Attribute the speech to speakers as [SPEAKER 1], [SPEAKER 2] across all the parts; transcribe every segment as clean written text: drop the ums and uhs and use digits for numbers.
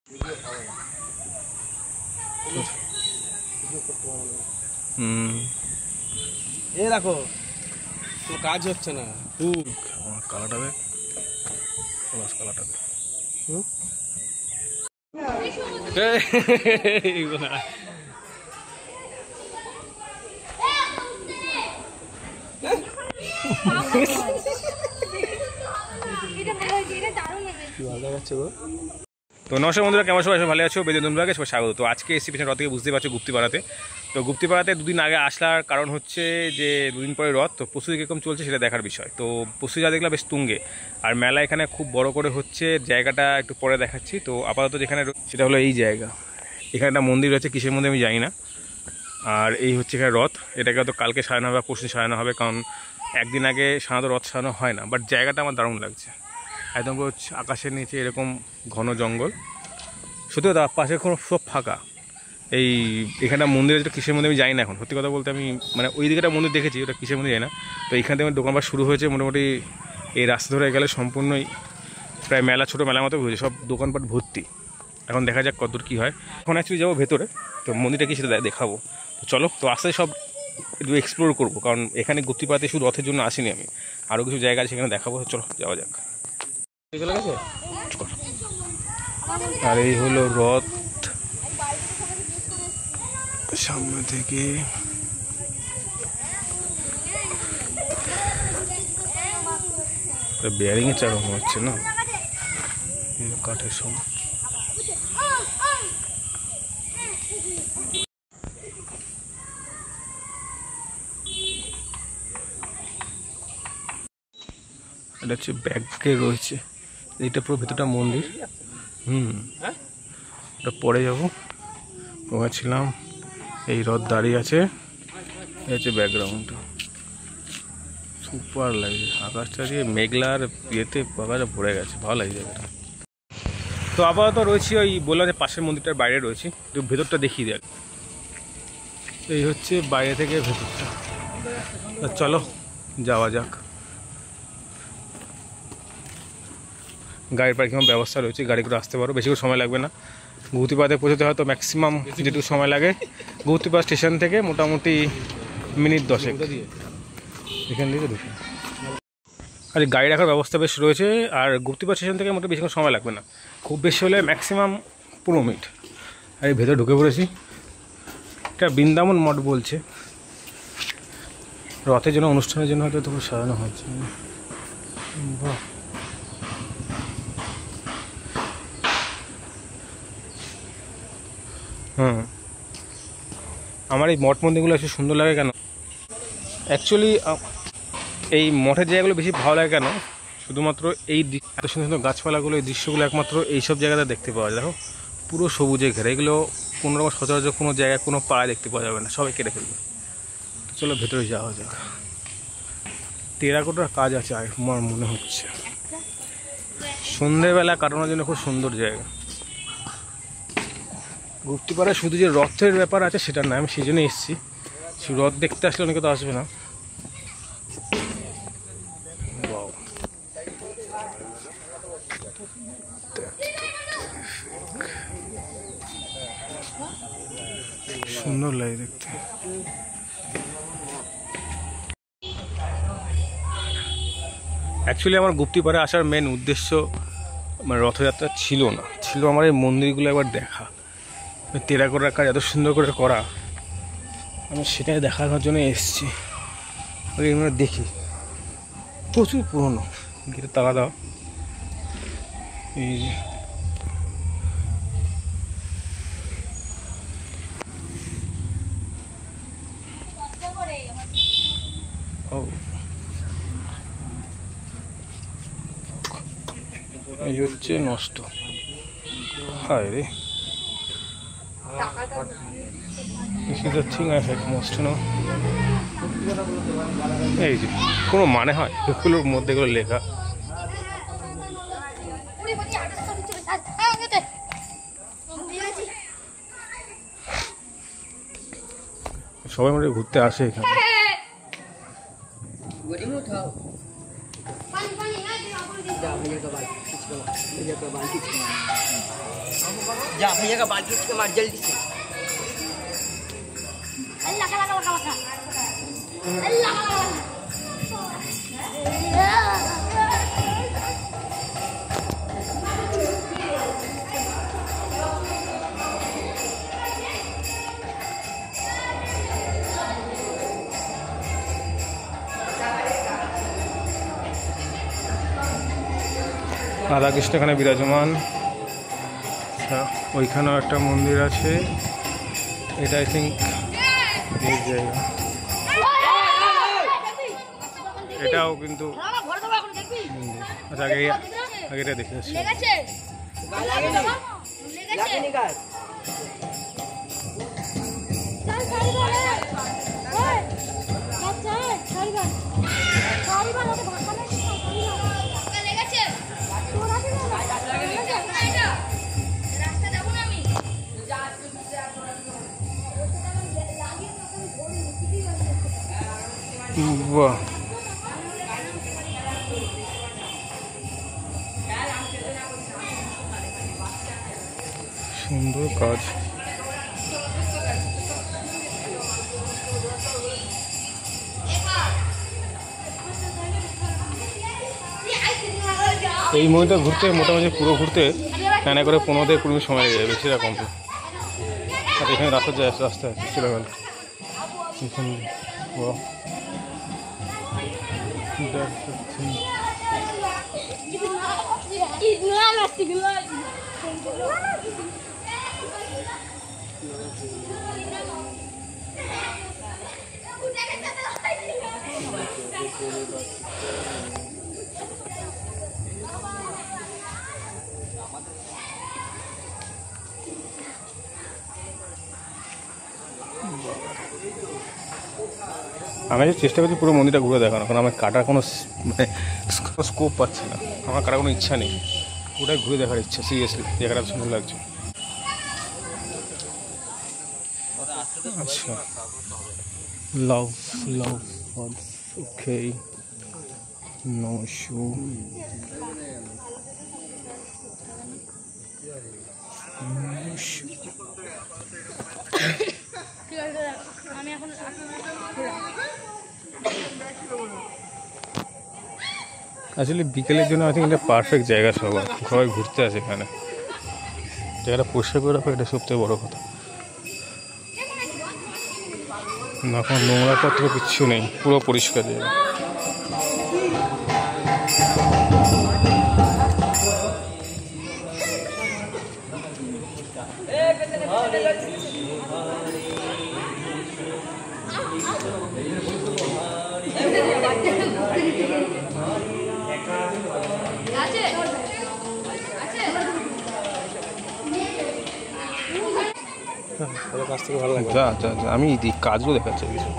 [SPEAKER 1] এ দেখো তো কাজ হচ্ছে না।
[SPEAKER 2] কালাটা দেখ, কালাটা দেখ। তো নমস্কার বন্ধুরা, কেমন সবাই ভালো আছো? বেদন ব্লগে সবাই স্বাগত। তো আজকে এসছি পিছনে রথ থেকে, বুঝতে পারছো গুপ্তিপাড়াতে। তো গুপ্তিপাড়াতে দুদিন আগে আসার কারণ হচ্ছে যে দুদিন পরে রথ, তো প্রস্তুতি কীরকম চলছে সেটা দেখার বিষয়। তো প্রস্তুতি যা দেখলাম বেশ তুঙ্গে, আর মেলা এখানে খুব বড় করে হচ্ছে। জায়গাটা একটু পরে দেখাচ্ছি। তো আপাতত যেখানে সেটা হলো এই জায়গা। এখানে একটা মন্দির রয়েছে, কিসের মন্দির আমি জানি না। আর এই হচ্ছে এখানে রথ। এটাকে হয়তো কালকে সাজানো হবে, পরশু সাজানো হবে, কারণ একদিন আগে সাধারণত রথ সাজানো হয় না। বাট জায়গাটা আমার দারুণ লাগছে, একদম আকাশের নিচে এরকম ঘন জঙ্গল। সত্যি কথা, পাশে কোনো সব ফাঁকা। এই এখানটা মন্দিরে যেটা কিসের মন্দির আমি জানি না এখন, সত্যি কথা বলতে। আমি মানে ওই দিকে একটা মন্দির দেখেছি, ওটা কিসের মন্দির জানি না। তো এইখান থেকে দোকানপাট শুরু হয়েছে মোটামুটি। এই রাস্তা ধরে গেলে সম্পূর্ণই প্রায় মেলা, ছোটো মেলার মতো হয়েছে, সব দোকানপাট ভর্তি। এখন দেখা যাক কতদূর কী হয়। এখন অ্যাকচুয়ালি যাবো ভেতরে, তো মন্দিরটা কি সেটা দেখাবো। তো চলো, তো আস্তে সব একটু এক্সপ্লোর করবো, কারণ এখানে গুপ্তিপাড়াতে শুধু রথের জন্য আসিনি আমি, আরও কিছু জায়গা আছে সেখানে দেখাবো। চলো যাওয়া যাক। চলে গেছে। আর এই হলো রথ, সামনে থেকে বেয়ারিং এর চাকা মনে হচ্ছে না, কাঠের সময়। এটা হচ্ছে ব্যাগে রয়েছে, এইটা পুরো ভেতরটা মন্দির। ওটা পরে যাবো। ওখানে ছিলাম, এই রথ দাঁড়িয়ে আছে, এই হচ্ছে ব্যাকগ্রাউন্ডটা। সুপার লাগছে, আকাশটা দিয়ে মেঘলার ইয়েতে আকাশটা ভরে গেছে, ভালো লাগছে এটা। তো আপাতত রয়েছি ওই বললাম যে পাশের মন্দিরটার বাইরে রয়েছি, তো ভেতরটা দেখিয়ে দেখ। এই হচ্ছে বাইরে থেকে ভেতরটা। চলো যাওয়া যাক। গাড়ির পার্কিং ব্যবস্থা রয়েছে, গাড়ি করে আসতে পারো, বেশি করে সময় লাগবে না। গুপ্তিপাড়াতে পৌঁছতে হয়তো ম্যাক্সিমাম যেটুকু সময় লাগে গুপ্তিপাড়া স্টেশন থেকে মোটামুটি মিনিট 10 এখান থেকে ঢুকে। আর গাড়ি রাখার ব্যবস্থা বেশ রয়েছে, আর গুপ্তিপাড়া স্টেশন থেকে মোটামুটি বেশিক্ষণ সময় লাগবে না, খুব বেশি হলে ম্যাক্সিমাম 15 মিনিট। আর এই ভেতরে ঢুকে পড়েছি। এটা বৃন্দাবন মঠ বলছে, রথের জন্য অনুষ্ঠানের জন্য হয়তো তখন সাজানো হচ্ছে। বাহ, আমার এই মঠ মন্দিরগুলো একটু সুন্দর লাগে কেন, অ্যাকচুয়ালি এই মঠের জায়গাগুলো বেশি ভালো লাগে কেন, শুধুমাত্র এই এত সুন্দর সুন্দর গাছপালাগুলো, এই দৃশ্যগুলো একমাত্র এইসব জায়গাতে দেখতে পাওয়া যায়। দেখো পুরো সবুজে ঘেরা, এগুলো কোনোরকম সচরাচর কোনো জায়গায় কোনো পাড়ায় দেখতে পাওয়া যাবে না, সবাই কেটে ফেলবে। চলো ভেতরে যাওয়া যাক। টেরাকোটার কাজ আছে আমার মনে হচ্ছে, সন্ধ্যেবেলা কাটানোর জন্য খুব সুন্দর জায়গা। গুপ্তিপাড়ায় শুধু যে রথের ব্যাপার আছে সেটা না, আমি সেই জন্য এসেছি। রথ দেখতে আসলে অনেকে তো আসবে না। সুন্দর লাগে দেখতে। অ্যাকচুয়ালি আমার গুপ্তিপাড়ায় আসার মেন উদ্দেশ্য মানে রথযাত্রা ছিল না, ছিল আমার এই মন্দিরগুলো একবার দেখা। টেরাকোটার কাজ এত সুন্দর করে করা, আমি সেটাই দেখানোর জন্য এসেছি। এগুলো দেখি, প্রচুর পুরনো। গেটে তালা দাও। এই যে এই হচ্ছে নষ্ট। হায় রে, এই যে কোনো মানে হয় এগুলোর মধ্যে এগুলো লেখা। সবাই মোটামুটি ঘুরতে আসে এখানে।
[SPEAKER 3] जा भैया का बाल खींच के मार जल्दी से।
[SPEAKER 4] लगा लगा लगा लगा
[SPEAKER 2] রাধা কৃষ্ণ এখানে বিরাজমান। ওইখানেও একটা মন্দির আছে, এটা আই থিঙ্ক এই জায়গা, এটাও কিন্তু মন্দির। আচ্ছা আগে আগেটা দেখে আসছি। বাহ, সুন্দর কাজ। এই মন্দিরটা ঘুরতে মোটামুটি পুরো ঘুরতে টানা করে 15 থেকে 20 মিনিট সময় লেগে যাবে, বেশিটা কমপ্লিট। আর এখানে রাস্তা আছে চলে গেল এখানে। আমি চেষ্টা করছি পুরো মন্দিরটা ঘুরে দেখানো, কারণ আমার কাটার কোনো মানে স্কোপ পাচ্ছি না, আমার কাটার কোনো ইচ্ছা নেই, ওটাই ঘুরে দেখার ইচ্ছা। সিরিয়াসলি জায়গাটা সুন্দর লাগছে। আচ্ছা, লাভ ওকে, নো ইস্যু।
[SPEAKER 4] আমি এখন
[SPEAKER 2] আসলে বিকেলের জন্য আই থিঙ্ক এটা পারফেক্ট জায়গা, সবাই ঘুরতে আসে এখানে। জায়গাটা পরিষ্কার করে রাখো, এটা সবথেকে বড় কথা। না কোনো নোংরা পত্র কিচ্ছু নেই, পুরো পরিষ্কার জায়গা।
[SPEAKER 1] কাছ থেকে ভালো লাগে।
[SPEAKER 2] যা যা যা, আমি এই কাজগুলো দেখাচ্ছি কিছু।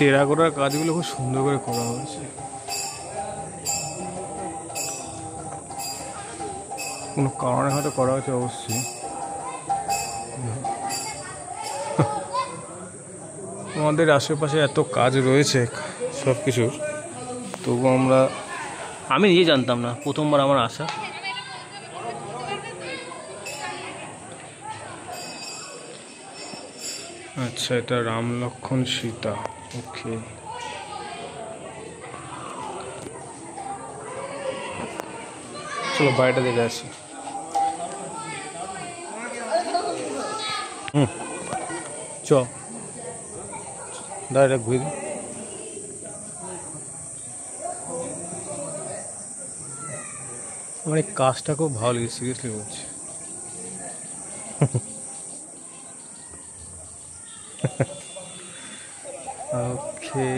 [SPEAKER 2] টেরাকোটার কাজগুলো খুব সুন্দর করে করা হয়েছে, কোনো কারণে হয়তো করা হয়েছে অবশ্যই। আমাদের আশেপাশে এত কাজ রয়েছে সব কিছুর, তবু আমি নিজে জানতাম না, প্রথমবার আমার আসা। আচ্ছা, এটা রাম লক্ষ্মণ সীতা, ওকে। চলো বাইরেটা দেখে আসি। চ দাঁড়া ঘুরে দিই। আমার এই কাজটা খুব ভালো লেগেছে, সিরিয়াসলি বলছি। ওকে,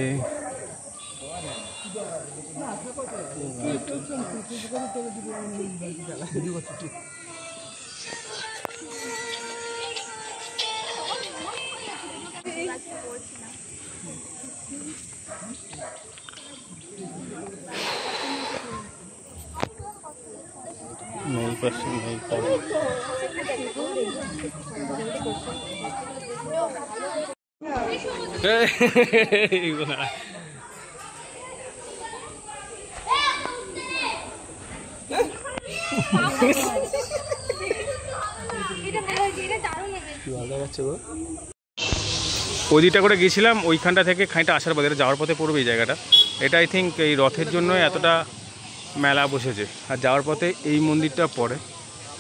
[SPEAKER 2] नहीं पसंद नहीं ওই দিকটা করে গিয়েছিলাম, ওইখানটা থেকে খানিকটা আসার পথে, এটা যাওয়ার পথে পড়বে এই জায়গাটা। এটা আই থিঙ্ক এই রথের জন্য এতটা মেলা বসেছে। আর যাওয়ার পথে এই মন্দিরটা পড়ে,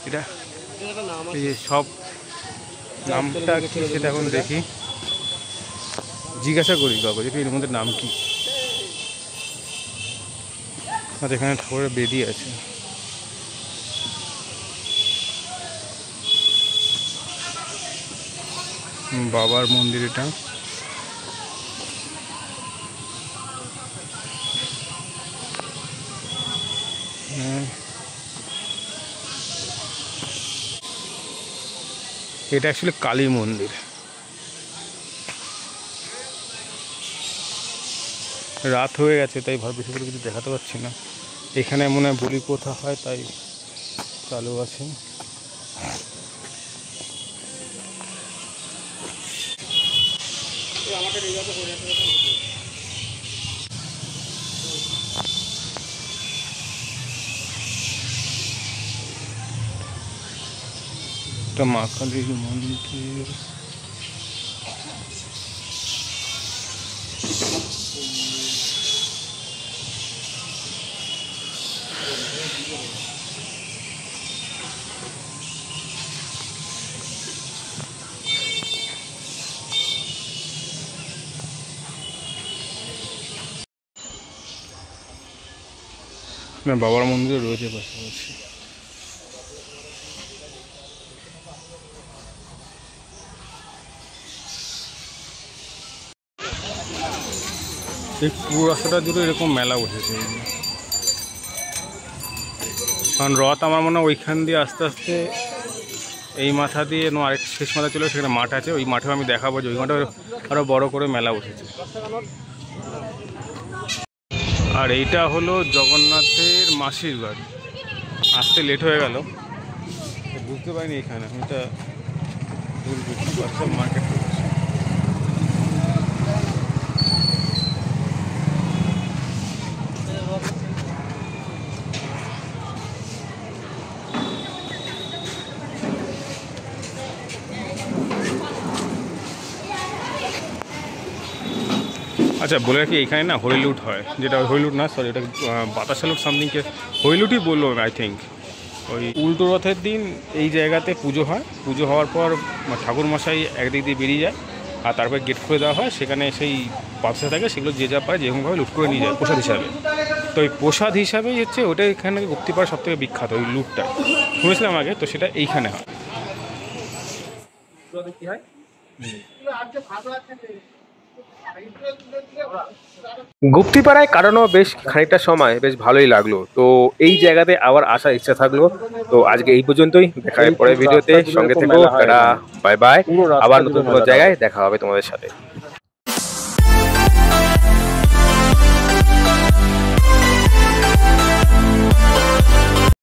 [SPEAKER 2] এটা এই যে সব নামটা কি সেটা এখন দেখি, জিজ্ঞাসা করি কাউকে যে এর মধ্যে নাম কি। আচ্ছা, এখানে ঠাকুরের বেদি আছে। বাবার মন্দির এটা। এটা অ্যাকচুয়ালি কালী মন্দির। রাত হয়ে গেছে তাই বেশি করে কিছু দেখাতে পারছি না। এখানে মনে হয় বলি প্রথা হয় তাই চালু আছে। এটা মা কালীর মন্দির। বাবার মন্দিরে রয়েছে পাশাপাশি। এই পুরো রাস্তাটা জুড়ে এরকম মেলা বসেছে। কারণ রথ আমার মনে হয় ওইখান দিয়ে আস্তে আস্তে এই মাথা দিয়ে আরেক শেষ মাথা চলে, সেখানে মাঠ আছে, ওই মাঠেও আমি দেখাবো যে ওই মাঠে আরও বড় করে মেলা বসেছে। আর এইটা হলো জগন্নাথের মাসির বাড়ি। আসতে লেট হয়ে গেল, বুঝতে পারিনি এখানে এটা মার্কেট। আচ্ছা, বলে রাখি এখানে না হরিলুট হয়, যেটা হরিলুট না, সরি এটা বাতাসা লুট সামথিংকে হরিলুটই বললো আই থিঙ্ক। ওই উল্টো রথের দিন এই জায়গাতে পুজো হয়, পুজো হওয়ার পর ঠাকুরমশাই একদিক দিয়ে বেরিয়ে যায়, আর তারপরে গেট খুলে দেওয়া হয়, সেখানে সেই বাতাসা থাকে, সেগুলো যে যা পায় যেরকমভাবে লুট করে নিয়ে যায় প্রসাদ হিসাবে। তো ওই প্রসাদ হিসাবেই হচ্ছে ওটাই এখানে গুপ্তিপাড়া সব থেকে বিখ্যাত, ওই লুটটা শুনেছিলাম আগে, তো সেটা এইখানে হয়।
[SPEAKER 1] গুপ্তিপাড়ায় কাটানো বেশ খানিকটা সময় বেশ ভালোই লাগলো। তো এই জায়গাতে আবার আসার ইচ্ছা থাকলো। তো আজকে এই পর্যন্তই, দেখা হবে পরের ভিডিওতে। সঙ্গে থেকো, টাটা, বাই বাই। আবার নতুন কোনো জায়গায় দেখা হবে তোমাদের সাথে।